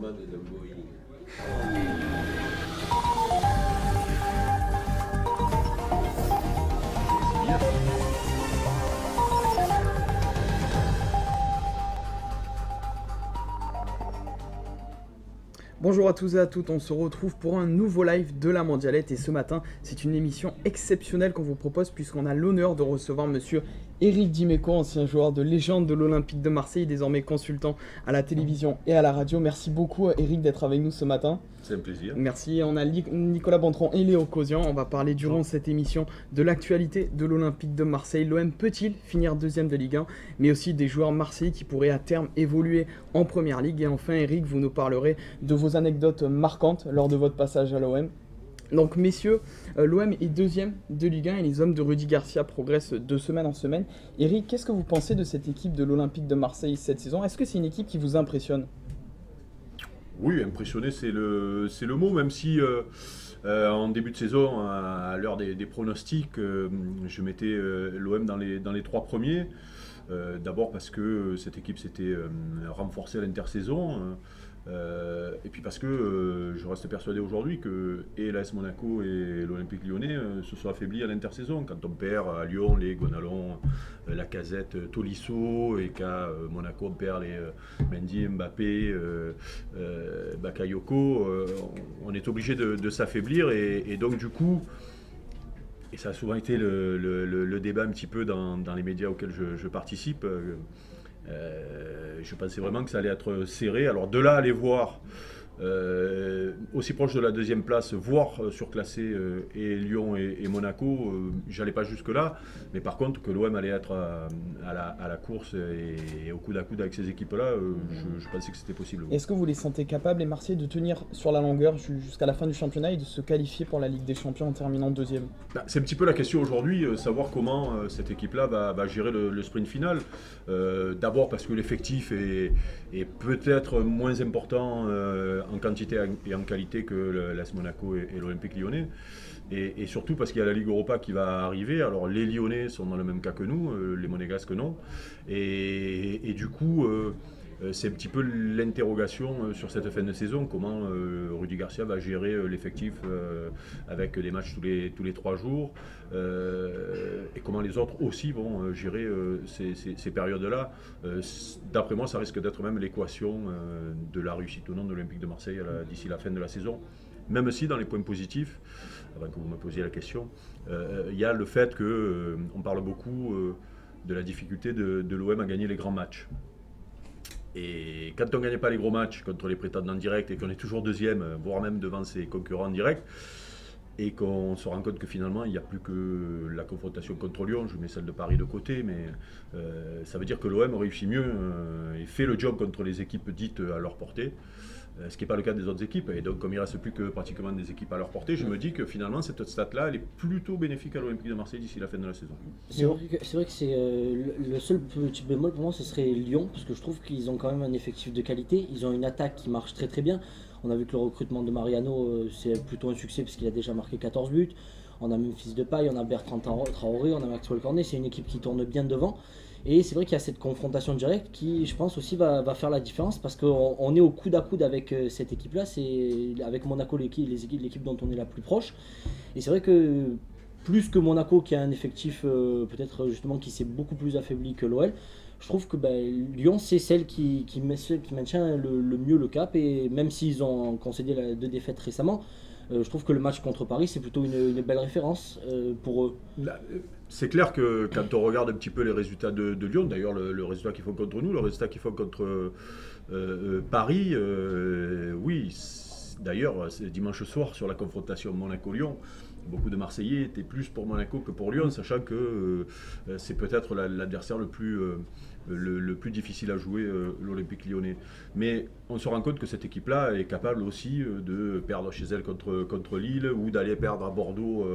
commande d'un Boeing. Bonjour à tous et à toutes, on se retrouve pour un nouveau live de la Mondialette et ce matin c'est une émission exceptionnelle qu'on vous propose puisqu'on a l'honneur de recevoir monsieur Éric Dimeco, ancien joueur de légende de l'Olympique de Marseille, désormais consultant à la télévision et à la radio. Merci beaucoup Éric d'être avec nous ce matin. C'est un plaisir. Merci, on a Nicolas Bontron et Léo Cosian. On va parler durant cette émission de l'actualité de l'Olympique de Marseille. L'OM peut-il finir deuxième de Ligue 1, mais aussi des joueurs marseillais qui pourraient à terme évoluer en Première Ligue. Et enfin Éric, vous nous parlerez de vos anecdotes marquantes lors de votre passage à l'OM. Donc messieurs, l'OM est deuxième de Ligue 1 et les hommes de Rudy Garcia progressent de semaine en semaine. Éric, qu'est-ce que vous pensez de cette équipe de l'Olympique de Marseille cette saison? Est-ce que c'est une équipe qui vous impressionne? Oui, impressionné c'est le mot, même si en début de saison, à l'heure des pronostics, je mettais l'OM dans les trois premiers. D'abord parce que cette équipe s'était renforcée à l'intersaison. Et puis parce que je reste persuadé aujourd'hui que et l'AS Monaco et l'Olympique Lyonnais se sont affaiblis à l'intersaison. Quand on perd à Lyon les Gonalons, Lacazette, Tolisso, et qu'à Monaco on perd les Mendy, Mbappé, Bakayoko, on est obligé de s'affaiblir et donc du coup, et ça a souvent été le débat un petit peu dans les médias auxquels je participe, je pensais vraiment que ça allait être serré. Alors de là à aller voir aussi proche de la deuxième place, voire surclassé et Lyon et Monaco, j'allais pas jusque là, mais par contre que l'OM allait être à la course et au coude à coude avec ces équipes là, je pensais que c'était possible. Est-ce que vous les sentez capables les Marseillais de tenir sur la longueur jusqu'à la fin du championnat et de se qualifier pour la Ligue des Champions en terminant deuxième? C'est un petit peu la question aujourd'hui, savoir comment cette équipe là va gérer le sprint final. D'abord parce que l'effectif est peut-être moins important en quantité et en qualité que l'AS Monaco et l'Olympique Lyonnais. Et surtout parce qu'il y a la Ligue Europa qui va arriver. Alors les Lyonnais sont dans le même cas que nous, les Monégasques non. Et du coup, c'est un petit peu l'interrogation sur cette fin de saison. Comment Rudy Garcia va gérer l'effectif avec des matchs tous les 3 jours. Et comment les autres aussi vont gérer ces périodes-là. D'après moi, ça risque d'être même l'équation de la réussite ou non de l'Olympique de Marseille d'ici la fin de la saison. Même si dans les points positifs, avant que vous me posiez la question, il y a le fait qu'on parle beaucoup de la difficulté de l'OM à gagner les grands matchs. Et quand on ne gagne pas les gros matchs contre les prétendants directs et qu'on est toujours deuxième, voire même devant ses concurrents directs, et qu'on se rend compte que finalement il n'y a plus que la confrontation contre Lyon, je mets celle de Paris de côté, mais ça veut dire que l'OM réussit mieux et fait le job contre les équipes dites à leur portée, ce qui n'est pas le cas des autres équipes. Et donc comme il ne reste plus que pratiquement des équipes à leur portée, je me dis que finalement cette stat-là, elle est plutôt bénéfique à l'Olympique de Marseille d'ici la fin de la saison. C'est vrai que c'est le seul petit bémol pour moi, ce serait Lyon, parce que je trouve qu'ils ont quand même un effectif de qualité, ils ont une attaque qui marche très très bien. On a vu que le recrutement de Mariano, c'est plutôt un succès parce qu'il a déjà marqué 14 buts. On a Memphis Depay, on a Bertrand Traoré, on a Maxwell Cornet. C'est une équipe qui tourne bien devant. Et c'est vrai qu'il y a cette confrontation directe qui, je pense aussi, va faire la différence parce qu'on est au coude à coude avec cette équipe-là. C'est avec Monaco l'équipe dont on est la plus proche. Et c'est vrai que plus que Monaco qui a un effectif peut-être justement qui s'est beaucoup plus affaibli que l'OL, je trouve que Lyon c'est celle qui maintient le mieux le cap, et même s'ils ont concédé 2 défaites récemment, je trouve que le match contre Paris c'est plutôt une belle référence pour eux. C'est clair que quand on regarde un petit peu les résultats de Lyon, d'ailleurs le résultat qu'ils font contre nous, le résultat qu'ils font contre Paris, oui, d'ailleurs dimanche soir sur la confrontation Monaco-Lyon, beaucoup de Marseillais étaient plus pour Monaco que pour Lyon, sachant que c'est peut-être l'adversaire le plus difficile à jouer, l'Olympique Lyonnais. Mais on se rend compte que cette équipe-là est capable aussi de perdre chez elle contre Lille, ou d'aller perdre à Bordeaux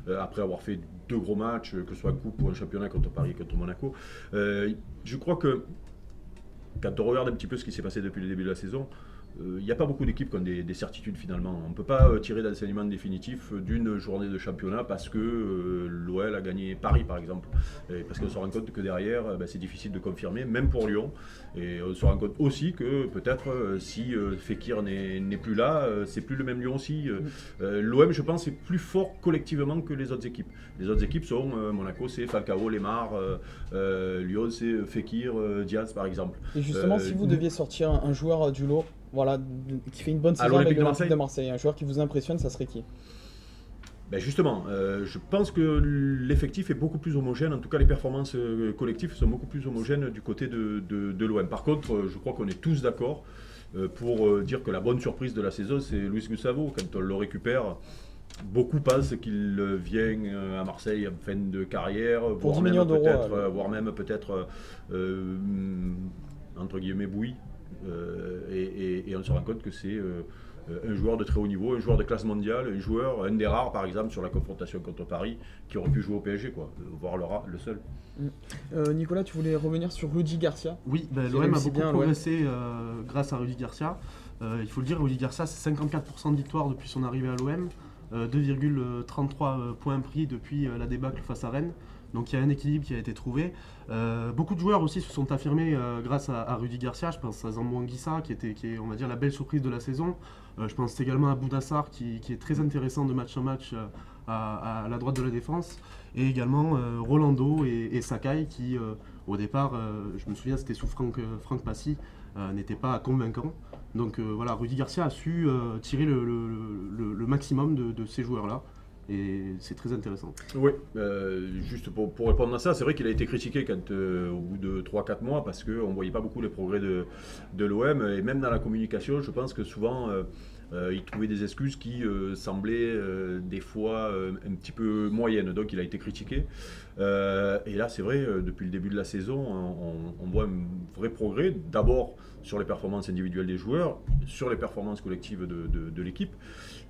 après avoir fait 2 gros matchs, que ce soit en coupe ou en championnat contre Paris, contre Monaco. Je crois que quand on regarde un petit peu ce qui s'est passé depuis le début de la saison, il n'y a pas beaucoup d'équipes qui ont des certitudes finalement. On ne peut pas tirer d'enseignement définitif d'une journée de championnat parce que l'OL a gagné Paris par exemple. Et parce qu'on se rend compte que derrière, c'est difficile de confirmer, même pour Lyon. Et on se rend compte aussi que peut-être si Fekir n'est plus là, c'est plus le même Lyon aussi. L'OM, je pense, est plus fort collectivement que les autres équipes. Les autres équipes sont Monaco, c'est Falcao, Lemar, Lyon, c'est Fekir, Diaz par exemple. Et justement, si vous deviez sortir un joueur du lot, voilà, qui fait une bonne saison avec l'Olympique de Marseille, un joueur qui vous impressionne, ça serait qui? Ben justement, je pense que l'effectif est beaucoup plus homogène, en tout cas les performances collectives sont beaucoup plus homogènes du côté de l'OM. Par contre, je crois qu'on est tous d'accord pour dire que la bonne surprise de la saison, c'est Luis Gustavo. Quand on le récupère, beaucoup pensent qu'il vient à Marseille en fin de carrière, pour 10 millions d'euros, voire même peut-être entre guillemets bouilli. Et on se rend compte que c'est un joueur de très haut niveau, un joueur de classe mondiale, un des rares par exemple sur la confrontation contre Paris qui aurait pu jouer au PSG, voire le seul. Nicolas, tu voulais revenir sur Rudy Garcia? Oui, l'OM a beaucoup progressé grâce à Rudy Garcia. Il faut le dire, Rudy Garcia, c'est 54% de victoire depuis son arrivée à l'OM, 2,33 points pris depuis la débâcle face à Rennes. Donc il y a un équilibre qui a été trouvé. Beaucoup de joueurs aussi se sont affirmés grâce à Rudy Garcia. Je pense à Zambo Anguissa qui est, on va dire, la belle surprise de la saison. Je pense également à Bounassar qui est très intéressant de match en match à la droite de la défense. Et également Rolando et Sakai qui, au départ, je me souviens, c'était sous Franck Passy, n'était pas convaincant. Donc voilà, Rudy Garcia a su tirer le maximum de ces joueurs-là. Et c'est très intéressant. Oui, juste pour répondre à ça, c'est vrai qu'il a été critiqué quand, au bout de 3-4 mois parce qu'on ne voyait pas beaucoup les progrès de l'OM. Et même dans la communication, je pense que souvent, il trouvait des excuses qui semblaient des fois un petit peu moyennes. Donc il a été critiqué. Et là, c'est vrai, depuis le début de la saison, on voit un vrai progrès. D'abord sur les performances individuelles des joueurs, sur les performances collectives de l'équipe,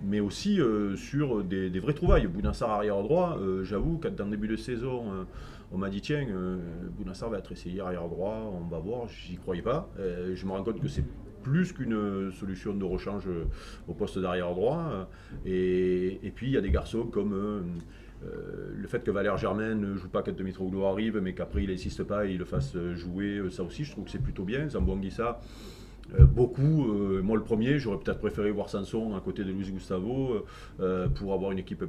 mais aussi sur des vraies trouvailles. Bounassar arrière droit, j'avoue, quand dans le début de saison, on m'a dit tiens, Bounassar va être essayé arrière droit, on va voir, j'y croyais pas. Je me rends compte que c'est plus qu'une solution de rechange au poste d'arrière droit. Et puis il y a des garçons comme le fait que Valère Germain ne joue pas quand Mitroglou arrive, mais qu'après il n'insiste pas et il le fasse jouer, ça aussi je trouve que c'est plutôt bien. Zambo Anguissa, beaucoup, moi le premier, j'aurais peut-être préféré voir Sanson à côté de Luis Gustavo pour avoir une équipe un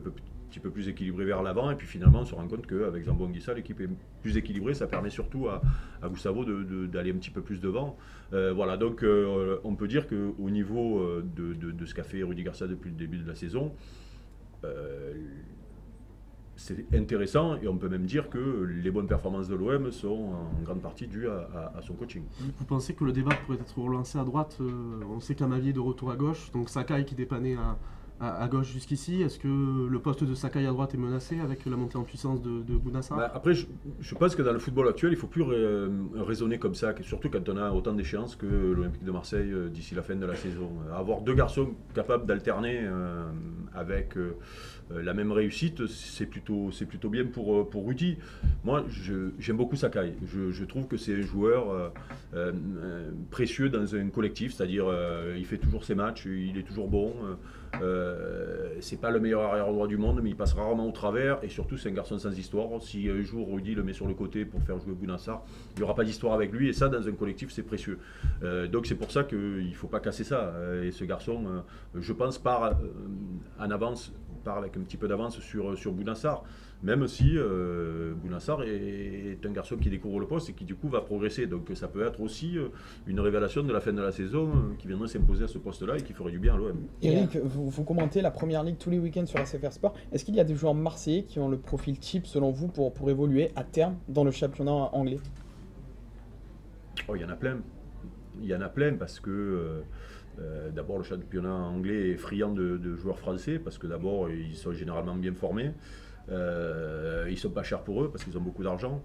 petit peu plus équilibrée vers l'avant. Et puis finalement on se rend compte qu'avec Zambo Anguissa l'équipe est plus équilibrée, ça permet surtout à Gustavo d'aller un petit peu plus devant. Voilà, donc on peut dire qu'au niveau de ce qu'a fait Rudy Garcia depuis le début de la saison, c'est intéressant et on peut même dire que les bonnes performances de l'OM sont en grande partie dues à son coaching. Vous pensez que le débat pourrait être relancé à droite? On sait qu'Amavier est de retour à gauche, donc Sakai qui dépannait à gauche jusqu'ici. Est-ce que le poste de Sakai à droite est menacé avec la montée en puissance de Bounassar? Après, je pense que dans le football actuel, il ne faut plus raisonner comme ça, surtout quand on a autant d'échéances que l'Olympique de Marseille d'ici la fin de la saison. Avoir deux garçons capables d'alterner avec la même réussite, c'est plutôt bien pour Rudy. Moi, j'aime beaucoup Sakai. Je trouve que c'est un joueur précieux dans un collectif, c'est-à-dire il fait toujours ses matchs, il est toujours bon. C'est pas le meilleur arrière droit du monde, mais il passe rarement au travers et surtout c'est un garçon sans histoire. Si un jour Rudy le met sur le côté pour faire jouer Bounassar, il n'y aura pas d'histoire avec lui et ça dans un collectif c'est précieux. Donc c'est pour ça qu'il ne faut pas casser ça. Et ce garçon, je pense, part avec un petit peu d'avance sur Bounassar, même si Bounassar est un garçon qui découvre le poste et qui du coup va progresser. Donc ça peut être aussi une révélation de la fin de la saison qui viendrait s'imposer à ce poste-là et qui ferait du bien à l'OM. Eric, vous commentez la première ligue tous les week-ends sur SFR Sport. Est-ce qu'il y a des joueurs marseillais qui ont le profil type selon vous pour évoluer à terme dans le championnat anglais? Oh, il y en a plein. Il y en a plein parce que d'abord le championnat anglais est friand de joueurs français parce que d'abord ils sont généralement bien formés. Ils ne sont pas chers pour eux parce qu'ils ont beaucoup d'argent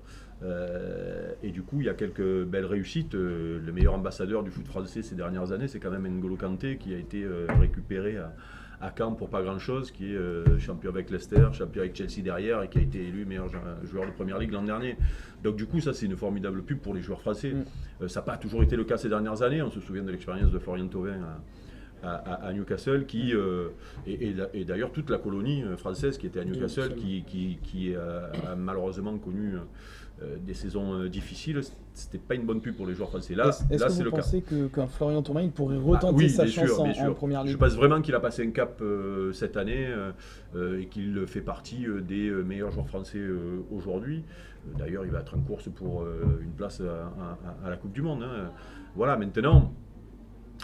et du coup il y a quelques belles réussites. Le meilleur ambassadeur du foot français ces dernières années c'est quand même N'Golo Kanté qui a été récupéré à Caen pour pas grand chose, qui est champion avec Leicester, champion avec Chelsea derrière et qui a été élu meilleur joueur de première ligue l'an dernier. Donc du coup ça c'est une formidable pub pour les joueurs français. Ça n'a pas toujours été le cas ces dernières années, on se souvient de l'expérience de Florian Thauvin à Newcastle, et d'ailleurs toute la colonie française qui était à Newcastle, qui a malheureusement connu des saisons difficiles. C'était pas une bonne pub pour les joueurs français. Là, Est-ce que c'est vous le cas. pensez qu'un Florian Thauvin il pourrait retenter sa chance en première ligue? Je pense vraiment qu'il a passé un cap cette année et qu'il fait partie des meilleurs joueurs français aujourd'hui. D'ailleurs, il va être en course pour une place à la Coupe du Monde. Voilà, maintenant.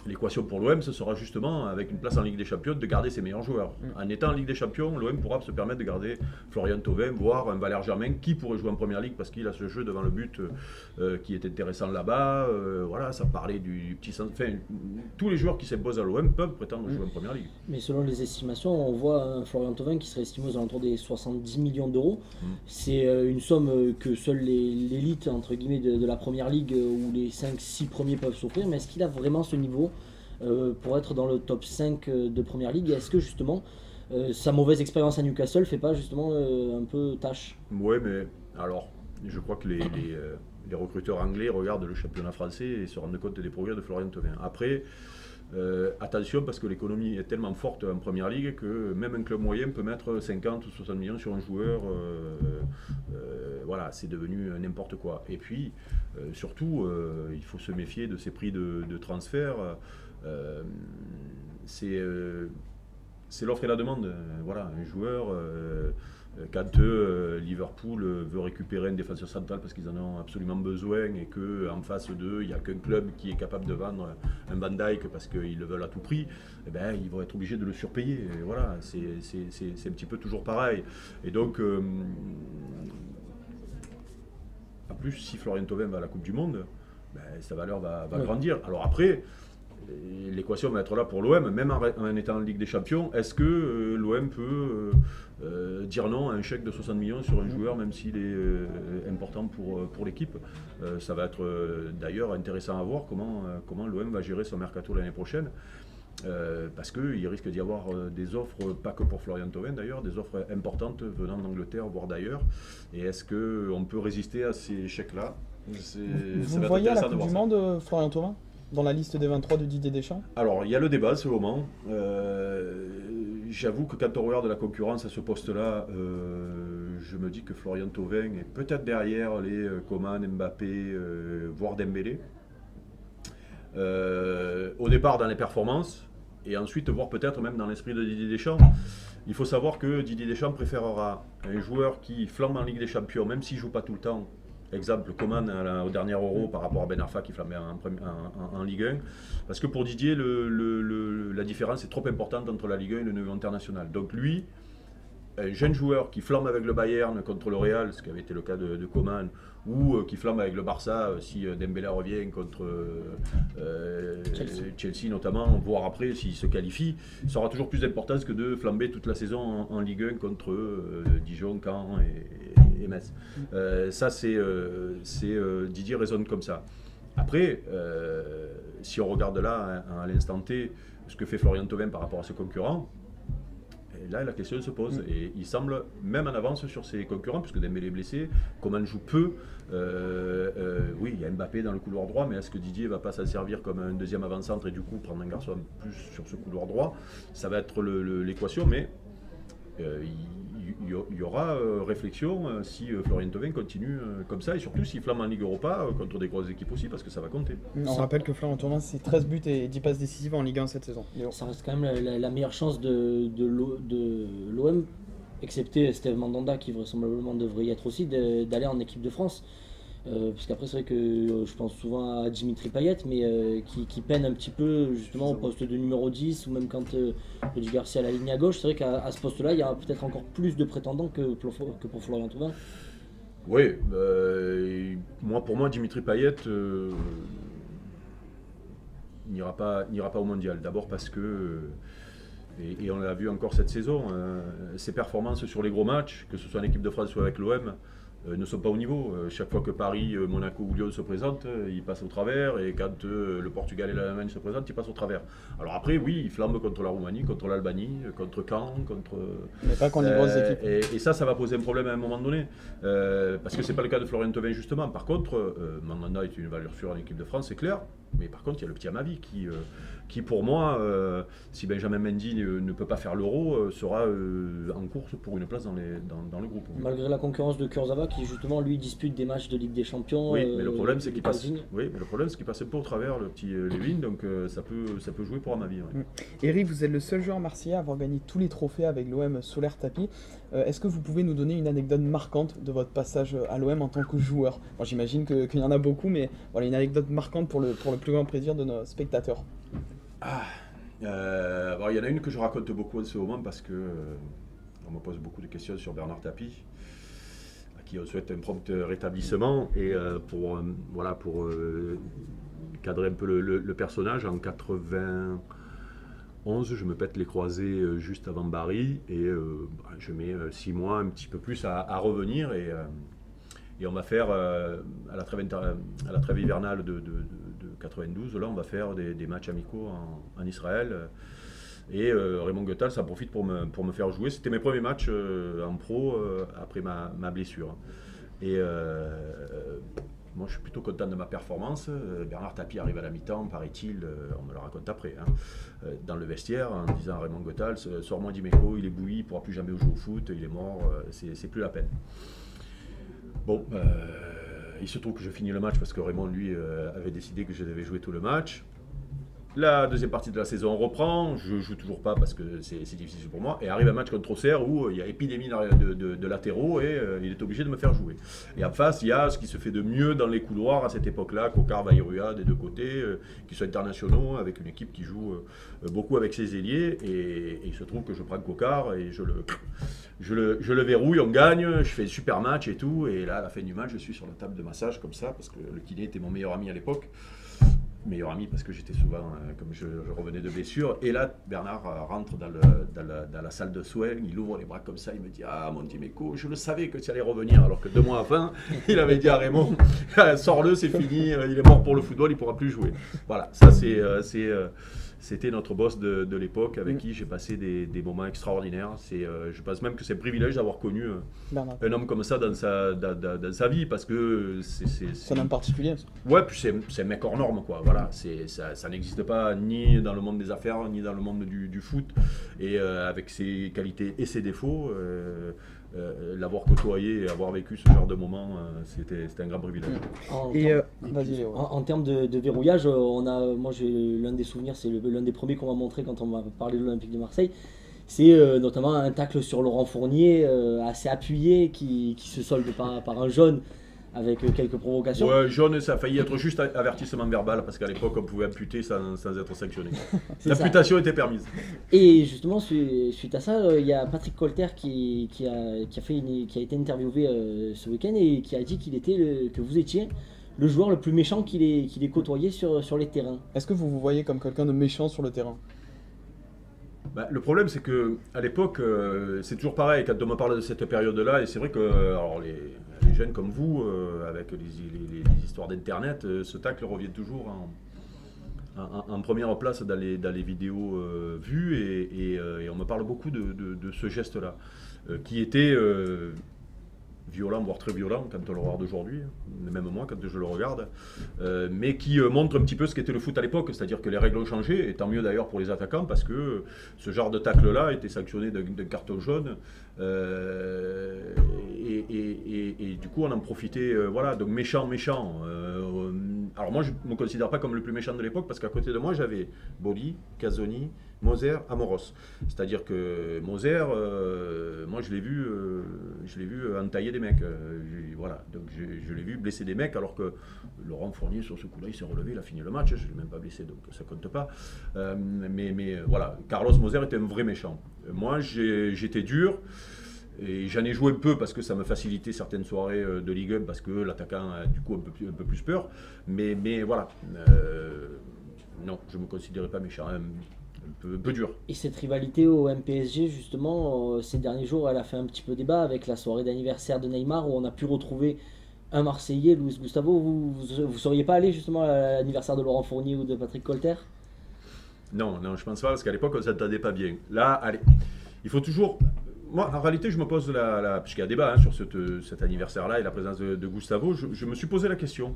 L'équation pour l'OM, ce sera justement, avec une place en Ligue des Champions, de garder ses meilleurs joueurs. En étant en Ligue des Champions, l'OM pourra se permettre de garder Florian Thauvin, voire un Valère Germain qui pourrait jouer en Première Ligue parce qu'il a ce jeu devant le but qui est intéressant là-bas. Voilà, ça parlait du petit sens. Enfin, tous les joueurs qui s'imposent à l'OM peuvent prétendre jouer en Première Ligue. Mais selon les estimations, on voit un Florian Thauvin qui serait estimé aux alentours des 70 millions d'euros. C'est une somme que seule l'élite entre guillemets de la Première Ligue où les 5-6 premiers peuvent s'offrir. Mais est-ce qu'il a vraiment ce niveau pour être dans le top 5 de Première Ligue? Est-ce que justement sa mauvaise expérience à Newcastle fait pas justement un peu tâche? Ouais, mais alors je crois que les recruteurs anglais regardent le championnat français et se rendent compte des progrès de Florian Thauvin. Après, attention, parce que l'économie est tellement forte en Première Ligue que même un club moyen peut mettre 50 ou 60 millions sur un joueur. Voilà, c'est devenu n'importe quoi. Et puis, surtout, il faut se méfier de ces prix de transfert. C'est l'offre et la demande. Voilà, un joueur, quand Liverpool veut récupérer un défenseur central parce qu'ils en ont absolument besoin et qu'en face d'eux, il n'y a qu'un club qui est capable de vendre un Van Dijk parce qu'ils le veulent à tout prix, eh ben, ils vont être obligés de le surpayer. Et voilà, c'est un petit peu toujours pareil. Et donc, en plus, si Florian Thauvin va à la Coupe du Monde, ben, sa valeur va grandir. Alors après, l'équation va être là pour l'OM, même en étant en Ligue des Champions. Est-ce que l'OM peut dire non à un chèque de 60 millions sur un joueur, même s'il est important pour l'équipe? Ça va être d'ailleurs intéressant à voir comment l'OM va gérer son mercato l'année prochaine. Parce qu'il risque d'y avoir des offres, pas que pour Florian Thauvin d'ailleurs, des offres importantes venant d'Angleterre, voire d'ailleurs. Et est-ce qu'on peut résister à ces chèques-là? Vous voyez à la Coupe du Monde Florian Thauvin dans la liste des 23 de Didier Deschamps? Alors, il y a le débat, ce moment. J'avoue que quand on regarde la concurrence à ce poste-là, je me dis que Florian Thauvin est peut-être derrière les Coman, Mbappé, voire Dembélé. Au départ dans les performances, et ensuite voire peut-être même dans l'esprit de Didier Deschamps. Il faut savoir que Didier Deschamps préférera un joueur qui flambe en Ligue des Champions, même s'il ne joue pas tout le temps. Exemple, Coman au dernier Euro par rapport à Ben Arfa qui flambait en Ligue 1. Parce que pour Didier, la différence est trop importante entre la Ligue 1 et le niveau international. Donc lui, un jeune joueur qui flambe avec le Bayern contre le Real, ce qui avait été le cas de Coman, ou qui flambe avec le Barça si Dembélé revient contre Chelsea notamment, voire après s'il se qualifie, ça aura toujours plus d'importance que de flamber toute la saison en Ligue 1 contre Dijon, Caen et Metz. Ça Didier raisonne comme ça. Après, si on regarde là à l'instant T ce que fait Florian Thauvin par rapport à ses concurrents, et là, la question se pose. Et il semble même en avance sur ses concurrents, puisque Dembélé est blessé, Coman joue peu. Oui, il y a Mbappé dans le couloir droit, mais est-ce que Didier ne va pas s'en servir comme un deuxième avant-centre et du coup prendre un garçon plus sur ce couloir droit? Ça va être l'équation, mais il y aura réflexion si Florian Thauvin continue comme ça, et surtout s'il flamme en Ligue Europa contre des grosses équipes aussi, parce que ça va compter. On rappelle que Florian Thauvin, c'est 13 buts et 10 passes décisives en Ligue 1 cette saison. Ça reste quand même la meilleure chance de l'OM, excepté Steve Mandanda qui vraisemblablement devrait y être aussi, d'aller en équipe de France. Parce qu'après c'est vrai que je pense souvent à Dimitri Payet, mais qui peine un petit peu justement au poste de numéro 10, ou même quand Rudy Garcia a la ligne à gauche. C'est vrai qu'à ce poste-là, il y a peut-être encore plus de prétendants que pour Florian Thauvin. Oui, pour moi Dimitri Payet n'ira pas au mondial. D'abord parce que, et on l'a vu encore cette saison, ses performances sur les gros matchs, que ce soit en équipe de France ou avec l'OM, ne sont pas au niveau. Chaque fois que Paris, Monaco ou Lyon se présentent, ils passent au travers. Et quand le Portugal et l'Allemagne se présentent, ils passent au travers. Alors après, oui, ils flambent contre la Roumanie, contre l'Albanie, contre Caen, contre... Mais pas contre les grosses équipes. Et ça va poser un problème à un moment donné. Parce que c'est pas le cas de Florian Thauvin, justement. Par contre, Mandanda est une valeur sûre en équipe de France, c'est clair. Mais par contre, il y a le petit Amavi qui pour moi, si Benjamin Mendy ne peut pas faire l'Euro, sera en course pour une place dans le groupe. Malgré la concurrence de Kurzawa qui justement lui dispute des matchs de Ligue des Champions. Oui, mais le problème c'est qu'il passe. Calvin. Oui, mais le problème c'est qu'il passe un peu au travers le petit Levin, donc ça peut jouer pour Amavi. Ouais. Eric, vous êtes le seul joueur marseillais à avoir gagné tous les trophées avec l'OM Solaire Tapis. Est-ce que vous pouvez nous donner une anecdote marquante de votre passage à l'OM en tant que joueur? Bon, j'imagine qu'il y en a beaucoup, mais voilà, une anecdote marquante pour le plus grand plaisir de nos spectateurs. Il y en a une que je raconte beaucoup en ce moment parce que on me pose beaucoup de questions sur Bernard Tapie, à qui on souhaite un prompt rétablissement. Et pour cadrer un peu le personnage, en 91, je me pète les croisés juste avant Bari et je mets 6 mois, un petit peu plus à revenir. Et on va faire, à la trêve hivernale de 92, là on va faire des matchs amicaux en Israël. Et Raymond Goethals ça profite pour me faire jouer. C'était mes premiers matchs en pro après ma blessure. Et moi je suis plutôt content de ma performance. Bernard Tapie arrive à la mi-temps, paraît-il, on me le raconte après, dans le vestiaire en disant à Raymond Goethals, sors-moi Dimeco, il est bouilli, il ne pourra plus jamais jouer au foot, il est mort, c'est plus la peine. Bon, il se trouve que je finis le match parce que Raymond, lui, avait décidé que je devais jouer tout le match. La deuxième partie de la saison reprend, je ne joue toujours pas parce que c'est difficile pour moi. Et arrive un match contre Auxerre où il y a épidémie de latéraux et il est obligé de me faire jouer. Et en face, il y a ce qui se fait de mieux dans les couloirs à cette époque-là, Cocard, Vairua des deux côtés, qui sont internationaux, avec une équipe qui joue beaucoup avec ses ailiers. Et il se trouve que je prends Cocard et je le verrouille, on gagne, je fais un super match et tout. Et là, à la fin du match, je suis sur la table de massage comme ça, parce que le kiné était mon meilleur ami à l'époque. Meilleur ami parce que j'étais souvent, comme je revenais de blessure. Et là, Bernard rentre dans la salle de soins, il ouvre les bras comme ça, il me dit « Ah, mon Dimeco, je le savais que tu allais revenir. » Alors que 2 mois avant, il avait dit à Raymond « Sors-le, c'est fini, il est mort pour le football, il ne pourra plus jouer. » Voilà, ça c'était notre boss de l'époque avec qui j'ai passé des moments extraordinaires. Je pense même que c'est un privilège d'avoir connu un homme comme ça dans sa vie parce que c'est un homme particulier. Ouais, puis c'est un mec hors norme, quoi. Voilà, ça n'existe pas ni dans le monde des affaires ni dans le monde du foot. Et avec ses qualités et ses défauts, l'avoir côtoyé et avoir vécu ce genre de moment, c'était un grand privilège. Vas-y Léo. En termes de verrouillage, moi j'ai l'un des souvenirs, c'est l'un des premiers qu'on m'a montré quand on m'a parlé de l'Olympique de Marseille. C'est notamment un tacle sur Laurent Fournier, assez appuyé, qui se solde par un jaune avec quelques provocations. Ouais, jaune, ça a failli être juste avertissement verbal parce qu'à l'époque on pouvait amputer sans être sanctionné. L'amputation était permise. Et justement, suite à ça, il y a Patrick Colter qui a été interviewé ce week-end et qui a dit que vous étiez le joueur le plus méchant qu'il ait côtoyé sur les terrains. Est-ce que vous vous voyez comme quelqu'un de méchant sur le terrain? Le problème, c'est qu'à l'époque, c'est toujours pareil, quand on me parle de cette période-là, et c'est vrai que alors les jeunes comme vous, avec les histoires d'Internet, ce tacle revient toujours en première place dans les vidéos vues, et on me parle beaucoup de ce geste-là, qui était violent, voire très violent quand on le regarde aujourd'hui, même moi quand je le regarde, mais qui montre un petit peu ce qu'était le foot à l'époque, c'est-à-dire que les règles ont changé, et tant mieux d'ailleurs pour les attaquants, parce que ce genre de tacle-là était sanctionné d'un carton jaune, et du coup on en profitait, voilà, donc méchant. Alors moi je ne me considère pas comme le plus méchant de l'époque, parce qu'à côté de moi j'avais Boli, Casoni, Moser, Amoros. C'est-à-dire que Moser, moi je l'ai vu entailler des mecs. Voilà, donc je l'ai vu blesser des mecs, alors que Laurent Fournier sur ce coup-là, il s'est relevé, il a fini le match. Je ne l'ai même pas blessé, donc ça compte pas. Mais voilà, Carlos Moser était un vrai méchant. Moi, j'étais dur. Et j'en ai joué un peu parce que ça me facilitait certaines soirées de Ligue 1 parce que l'attaquant a du coup un peu plus peur. Mais voilà, non, je ne me considérais pas méchant. un peu dur. Et cette rivalité au MPSG, justement, ces derniers jours, elle a fait un petit peu débat avec la soirée d'anniversaire de Neymar où on a pu retrouver un Marseillais, Luis Gustavo. Vous seriez pas allé justement à l'anniversaire de Laurent Fournier ou de Patrick Colter? Non, je pense pas, parce qu'à l'époque, on ne s'entendait pas bien. Là, allez, il faut toujours... Moi, en réalité, je me pose puisqu'il y a débat sur cet anniversaire-là et la présence de Gustavo, je me suis posé la question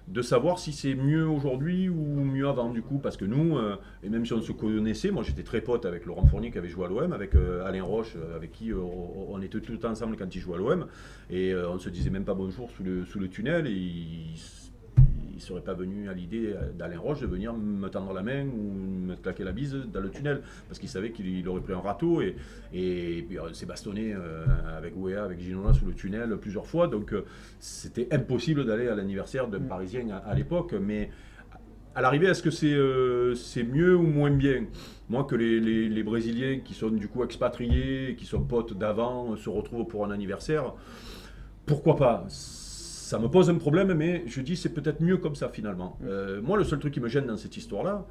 de savoir si c'est mieux aujourd'hui ou mieux avant, du coup, parce que nous, et même si on se connaissait, moi j'étais très pote avec Laurent Fournier qui avait joué à l'OM, avec Alain Roche, avec qui on était tout le temps ensemble quand il jouait à l'OM, et on ne se disait même pas bonjour sous le tunnel, et il ne serait pas venu à l'idée d'Alain Roche de venir me tendre la main ou me claquer la bise dans le tunnel, parce qu'il savait qu'il aurait pris un râteau, et puis on s'est bastonné avec Ouéa, avec Ginola sous le tunnel plusieurs fois, donc c'était impossible d'aller à l'anniversaire d'un Parisien à l'époque, mais à l'arrivée, est-ce que c'est mieux ou moins bien? Moi, que les Brésiliens qui sont du coup expatriés, qui sont potes d'avant, se retrouvent pour un anniversaire, pourquoi pas? Ça me pose un problème, mais je dis c'est peut-être mieux comme ça finalement. Moi, le seul truc qui me gêne dans cette histoire-là,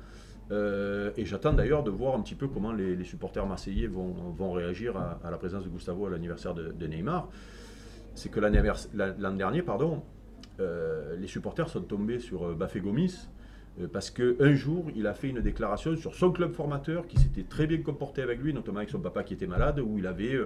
et j'attends d'ailleurs de voir un petit peu comment les supporters marseillais vont réagir à la présence de Gustavo à l'anniversaire de Neymar, c'est que l'an dernier, les supporters sont tombés sur Bafé Gomis, parce qu'un jour, il a fait une déclaration sur son club formateur qui s'était très bien comporté avec lui, notamment avec son papa qui était malade, où il avait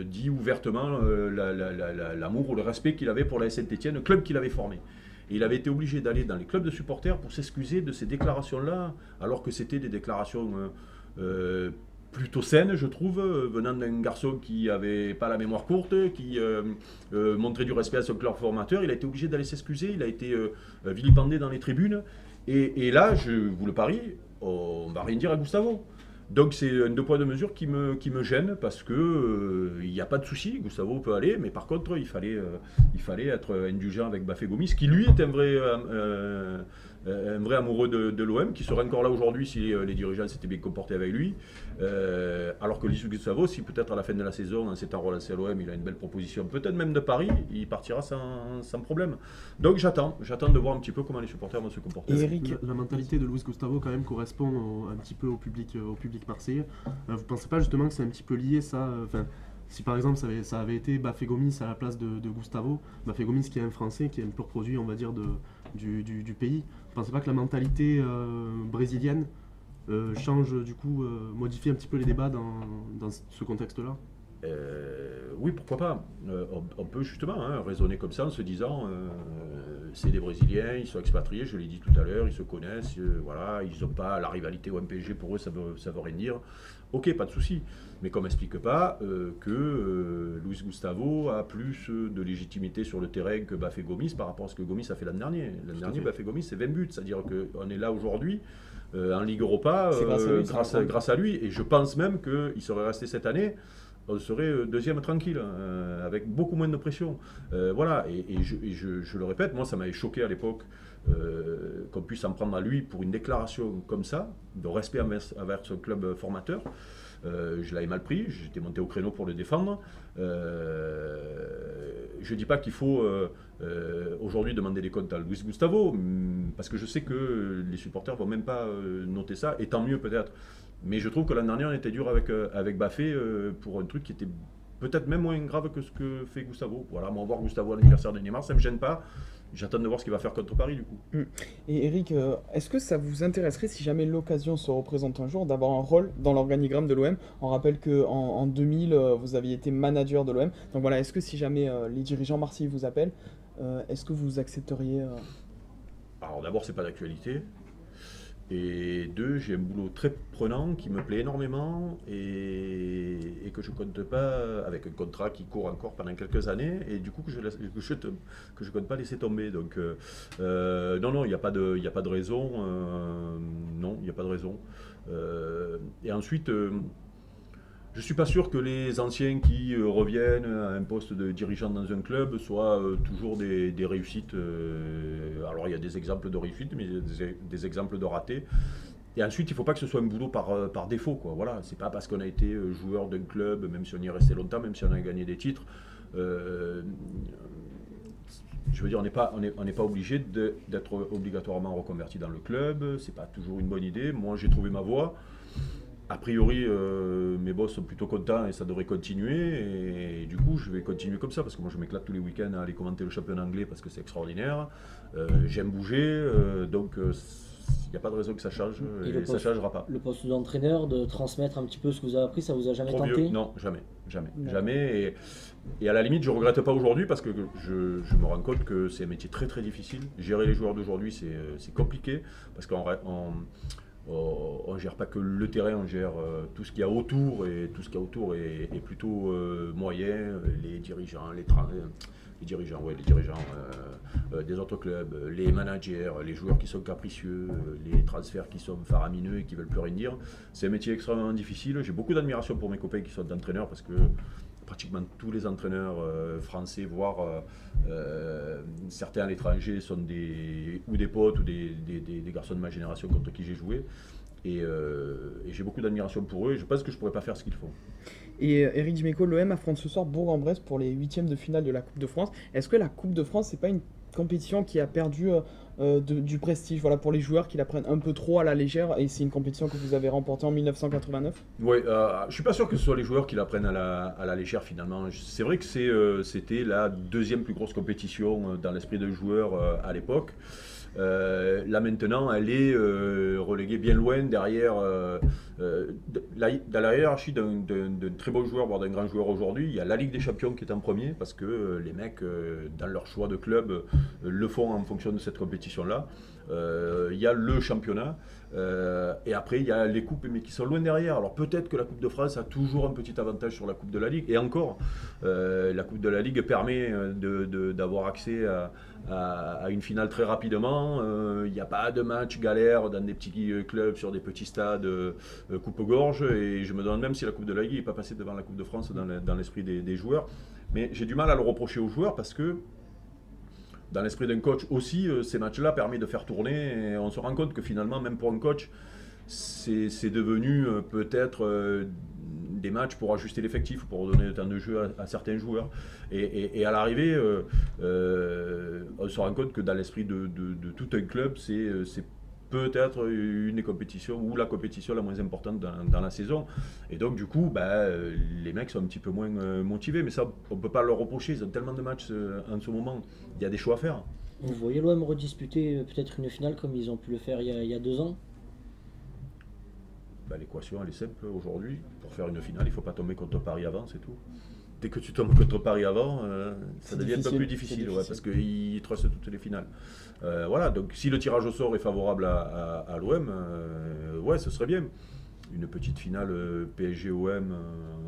dit ouvertement l'amour ou le respect qu'il avait pour la Saint-Étienne, le club qu'il avait formé. Et il avait été obligé d'aller dans les clubs de supporters pour s'excuser de ces déclarations-là, alors que c'était des déclarations plutôt saines, je trouve, venant d'un garçon qui n'avait pas la mémoire courte, qui montrait du respect à son club formateur. Il a été obligé d'aller s'excuser, il a été vilipendé dans les tribunes. Et là, je vous le parie, on ne va rien dire à Gustavo. Donc c'est un deux poids deux mesures qui me gêne, parce que il n'y a pas de souci, Gustavo peut aller, mais par contre il fallait être indulgent avec Bafé Gomis, qui lui est un vrai amoureux de l'OM, qui serait encore là aujourd'hui si les dirigeants s'étaient bien comportés avec lui, alors que Luis Gustavo, si peut-être à la fin de la saison, en s'étant relancé à l'OM, il a une belle proposition, peut-être même de Paris, il partira sans problème. Donc j'attends de voir un petit peu comment les supporters vont se comporter. Et Eric, La mentalité de Luis Gustavo quand même correspond un petit peu au public marseillais. Vous pensez pas justement que c'est un petit peu lié ça, si par exemple ça avait été Bafé Gomis à la place de Gustavo, Bafé Gomis qui est un Français, qui est un pur produit on va dire du pays, vous pensez pas que la mentalité brésilienne change du coup, modifie un petit peu les débats dans ce contexte-là? Oui, pourquoi pas. On peut justement raisonner comme ça en se disant c'est des Brésiliens, ils sont expatriés, je l'ai dit tout à l'heure, ils se connaissent, voilà, ils n'ont pas la rivalité au MPG, pour eux ça veut rien dire. Ok, pas de souci. Mais qu'on m'explique pas que Luis Gustavo a plus de légitimité sur le terrain que Bafé Gomis par rapport à ce que Gomis a fait l'an dernier. L'an dernier, Bafé Gomis, c'est 20 buts, c'est-à-dire qu'on est là aujourd'hui en Ligue Europa grâce à lui. Et je pense même qu'il serait resté cette année, on serait deuxième tranquille, avec beaucoup moins de pression. Voilà, et je le répète, moi ça m'avait choqué à l'époque qu'on puisse en prendre à lui pour une déclaration comme ça, de respect envers son club formateur. Je l'avais mal pris, j'étais monté au créneau pour le défendre. Je ne dis pas qu'il faut aujourd'hui demander des comptes à Luis Gustavo, parce que je sais que les supporters ne vont même pas noter ça, et tant mieux peut-être. Mais je trouve que l'an dernier on était dur avec Bafé pour un truc qui était peut-être même moins grave que ce que fait Gustavo. Voilà, moi voir Gustavo à l'anniversaire de Neymar, ça ne me gêne pas. J'attends de voir ce qu'il va faire contre Paris du coup. Et Eric, est-ce que ça vous intéresserait, si jamais l'occasion se représente un jour, d'avoir un rôle dans l'organigramme de l'OM? On rappelle qu'en 2000, vous aviez été manager de l'OM. Donc voilà, est-ce que si jamais les dirigeants marseillais vous appellent, est-ce que vous accepteriez Alors d'abord, c'est pas d'actualité. Et deux, j'ai un boulot très prenant qui me plaît énormément et que je compte pas, avec un contrat qui court encore pendant quelques années, et du coup que je compte pas laisser tomber. Donc non, il n'y a pas de raison. Non, il n'y a pas de raison. Et ensuite, je suis pas sûr que les anciens qui reviennent à un poste de dirigeant dans un club soient toujours des réussites. Alors il y a des exemples de réussite, mais il y a des exemples de ratés. Et ensuite, il ne faut pas que ce soit un boulot par défaut, quoi. Voilà, c'est pas parce qu'on a été joueur d'un club, même si on y est resté longtemps, même si on a gagné des titres. je veux dire, on n'est pas obligé d'être obligatoirement reconverti dans le club. C'est pas toujours une bonne idée. Moi, j'ai trouvé ma voie. A priori, mes boss sont plutôt contents et ça devrait continuer. Et du coup, je vais continuer comme ça parce que moi, je m'éclate tous les week-ends à aller commenter le championnat anglais parce que c'est extraordinaire. J'aime bouger, donc il n'y a pas de raison que ça change et ça ne changera pas. Le poste d'entraîneur, de transmettre un petit peu ce que vous avez appris, ça vous a jamais Trop tenté? vieux. Non, jamais. Et à la limite, je ne regrette pas aujourd'hui parce que je me rends compte que c'est un métier très très difficile. Gérer les joueurs d'aujourd'hui, c'est compliqué parce qu'on ne gère pas que le terrain, on gère tout ce qu'il y a autour, et tout ce qu'il y a autour est plutôt moyen. Les dirigeants, les dirigeants des autres clubs, les managers, les joueurs qui sont capricieux, les transferts qui sont faramineux et qui ne veulent plus rien dire. C'est un métier extrêmement difficile. J'ai beaucoup d'admiration pour mes copains qui sont entraîneurs parce que pratiquement tous les entraîneurs français, voire certains à l'étranger, sont des potes ou des garçons de ma génération contre qui j'ai joué. Et j'ai beaucoup d'admiration pour eux et je pense que je ne pourrais pas faire ce qu'ils font. Et Eric Dimeco, l'OM affronte ce soir Bourg-en-Bresse pour les 8e de finale de la Coupe de France. Est-ce que la Coupe de France, c'est pas une compétition qui a perdu du prestige, voilà, pour les joueurs qui la prennent un peu trop à la légère, et c'est une compétition que vous avez remportée en 1989? Oui, je suis pas sûr que ce soit les joueurs qui la prennent à la légère finalement. C'est vrai que c'était la deuxième plus grosse compétition dans l'esprit de joueurs à l'époque. Là maintenant, elle est reléguée bien loin derrière, dans la hiérarchie d'un très bon joueur, voire d'un grand joueur aujourd'hui. Il y a la Ligue des Champions qui est en premier parce que les mecs, dans leur choix de club, le font en fonction de cette compétition-là. Il y a le championnat et après il y a les coupes, mais qui sont loin derrière. Alors peut-être que la Coupe de France a toujours un petit avantage sur la Coupe de la Ligue, et encore, la Coupe de la Ligue permet d'avoir accès à une finale très rapidement. Il n'y a pas de match galère dans des petits clubs sur des petits stades coupe-gorge, et je me demande même si la Coupe de la Ligue n'est pas passée devant la Coupe de France dans l'esprit des joueurs. Mais j'ai du mal à le reprocher aux joueurs parce que dans l'esprit d'un coach aussi, ces matchs-là permettent de faire tourner, et on se rend compte que finalement, même pour un coach, c'est devenu peut-être des matchs pour ajuster l'effectif, pour donner le temps de jeu à certains joueurs. Et à l'arrivée, on se rend compte que dans l'esprit de tout un club, c'est peut-être une des compétitions ou la compétition la moins importante dans la saison. Et donc du coup, les mecs sont un petit peu moins motivés, mais ça, on ne peut pas leur reprocher. Ils ont tellement de matchs en ce moment, il y a des choix à faire. Vous voyez l'OM redisputer peut-être une finale comme ils ont pu le faire il y a 2 ans? L'équation elle est simple aujourd'hui. Pour faire une finale, il ne faut pas tomber contre Paris avant, c'est tout. Dès que tu tombes contre Paris avant, ça devient un peu plus difficile. Ouais, parce qu'ils trustent toutes les finales. Voilà, donc si le tirage au sort est favorable à l'OM, ouais, ce serait bien. Une petite finale PSG-OM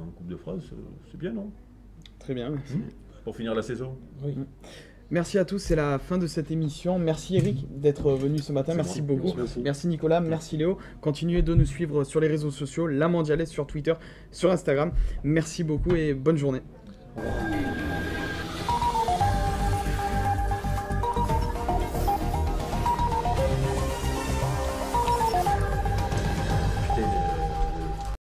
en Coupe de France, c'est bien, non? Très bien, merci. Pour finir la saison. Oui. Merci à tous, c'est la fin de cette émission. Merci Eric d'être venu ce matin, merci beaucoup. Merci Nicolas, merci Léo. Continuez de nous suivre sur les réseaux sociaux, La Mondialesse sur Twitter, sur Instagram. Merci beaucoup et bonne journée. Au revoir.